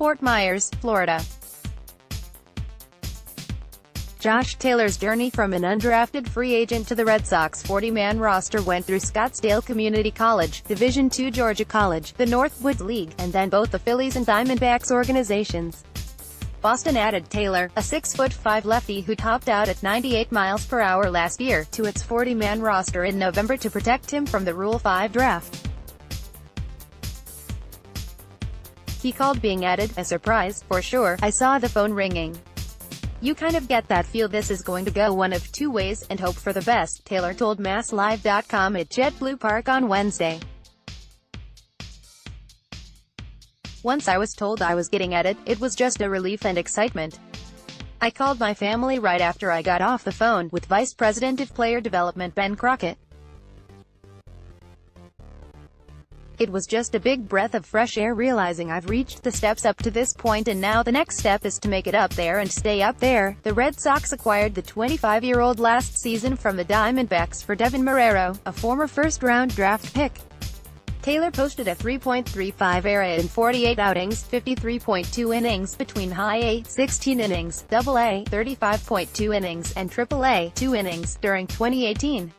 Fort Myers, Florida. Josh Taylor's journey from an undrafted free agent to the Red Sox 40-man roster went through Scottsdale Community College, Division II Georgia College, the Northwoods League, and then both the Phillies and Diamondbacks organizations. Boston added Taylor, a 6'5" lefty who topped out at 98 miles per hour last year, to its 40-man roster in November to protect him from the Rule 5 draft. He called being added a surprise, for sure. I saw the phone ringing. You kind of get that feel this is going to go one of two ways, and hope for the best, Taylor told MassLive.com at JetBlue Park on Wednesday. Once I was told I was getting added, it was just a relief and excitement. I called my family right after I got off the phone with Vice President of Player Development Ben Crockett. It was just a big breath of fresh air realizing I've reached the steps up to this point and now the next step is to make it up there and stay up there. The Red Sox acquired the 25-year-old last season from the Diamondbacks for Devin Marrero, a former first-round draft pick. Taylor posted a 3.35 ERA in 48 outings, 53.2 innings between high A, 16 innings, double A, 35.2 innings, and triple A, 2 innings, during 2018.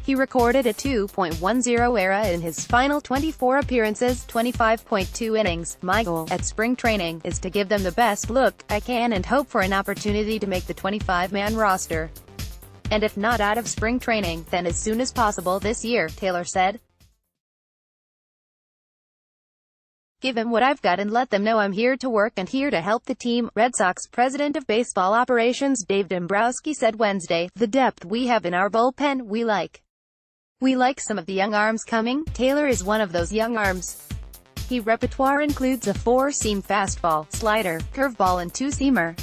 He recorded a 2.10 ERA in his final 24 appearances, 25.2 innings. My goal at spring training is to give them the best look I can and hope for an opportunity to make the 25-man roster. And if not out of spring training, then as soon as possible this year, Taylor said. Give him what I've got and let them know I'm here to work and here to help the team, Red Sox President of Baseball Operations Dave Dombrowski said Wednesday. The depth we have in our bullpen, we like. We like some of the young arms coming. Taylor is one of those young arms. His repertoire includes a 4-seam fastball, slider, curveball and 2-seamer.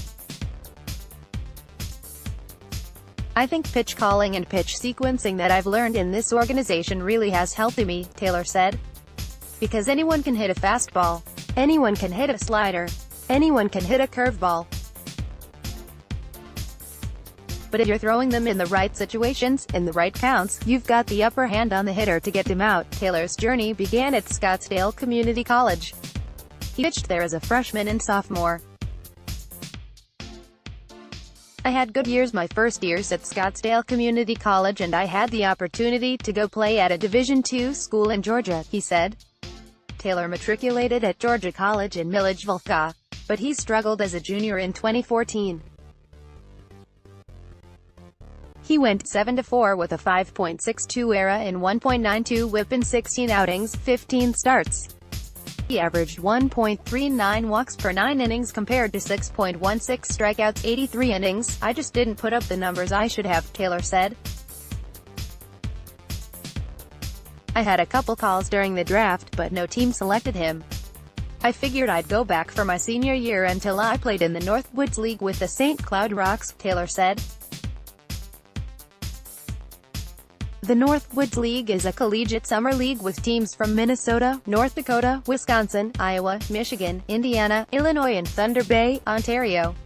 I think pitch calling and pitch sequencing that I've learned in this organization really has helped me, Taylor said. Because anyone can hit a fastball. Anyone can hit a slider. Anyone can hit a curveball. But if you're throwing them in the right situations, in the right counts, you've got the upper hand on the hitter to get him out. Taylor's journey began at Scottsdale Community College. He pitched there as a freshman and sophomore. I had good years my first years at Scottsdale Community College and I had the opportunity to go play at a Division II school in Georgia, he said. Taylor matriculated at Georgia College in Milledgeville, but he struggled as a junior in 2014. He went 7-4 with a 5.62 ERA in 1.92 WHIP in 16 outings, 15 starts. He averaged 1.39 walks per 9 innings compared to 6.16 strikeouts, 83 innings. I just didn't put up the numbers I should have, Taylor said. I had a couple calls during the draft, but no team selected him. I figured I'd go back for my senior year until I played in the Northwoods League with the St. Cloud Rocks, Taylor said. The Northwoods League is a collegiate summer league with teams from Minnesota, North Dakota, Wisconsin, Iowa, Michigan, Indiana, Illinois and Thunder Bay, Ontario.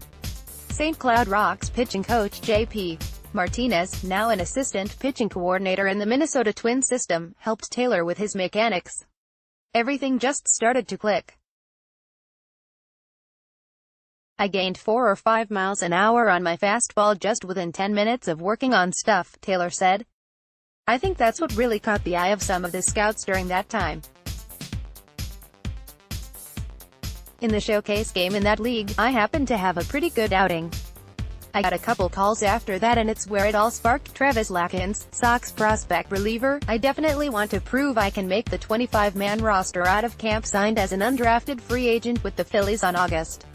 St. Cloud Rocks pitching coach J.P. Martinez, now an assistant pitching coordinator in the Minnesota Twins system, helped Taylor with his mechanics. Everything just started to click. I gained 4 or 5 miles an hour on my fastball just within 10 minutes of working on stuff, Taylor said. I think that's what really caught the eye of some of the scouts during that time. In the showcase game in that league, I happened to have a pretty good outing. I got a couple calls after that and it's where it all sparked. Travis Lakins, Sox prospect reliever, I definitely want to prove I can make the 25-man roster out of camp. Signed as an undrafted free agent with the Phillies on August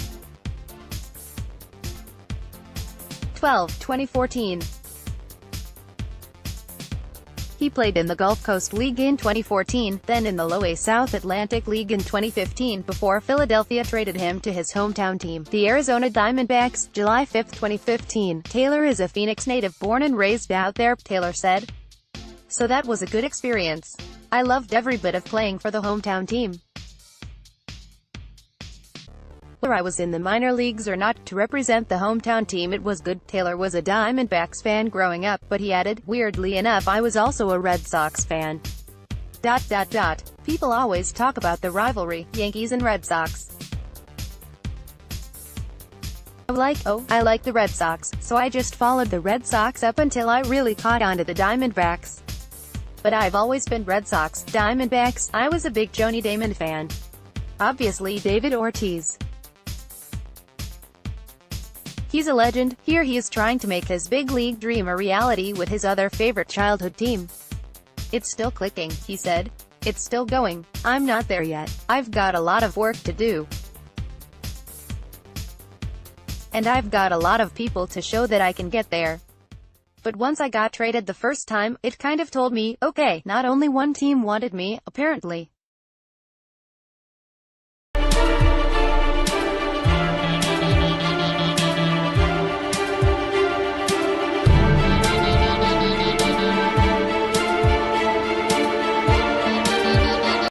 12, 2014. He played in the Gulf Coast League in 2014, then in the Low A South Atlantic League in 2015, before Philadelphia traded him to his hometown team, the Arizona Diamondbacks, July 5, 2015. Taylor is a Phoenix native born and raised out there, Taylor said. So that was a good experience. I loved every bit of playing for the hometown team. Whether I was in the minor leagues or not, to represent the hometown team it was good. Taylor was a Diamondbacks fan growing up, but he added, weirdly enough I was also a Red Sox fan. People always talk about the rivalry, Yankees and Red Sox. I like the Red Sox, so I just followed the Red Sox up until I really caught on to the Diamondbacks. But I've always been Red Sox, Diamondbacks. I was a big Johnny Damon fan. Obviously David Ortiz. He's a legend. Here he is trying to make his big league dream a reality with his other favorite childhood team. It's still clicking, he said. It's still going. I'm not there yet. I've got a lot of work to do. And I've got a lot of people to show that I can get there. But once I got traded the first time, it kind of told me, okay, not only one team wanted me, apparently.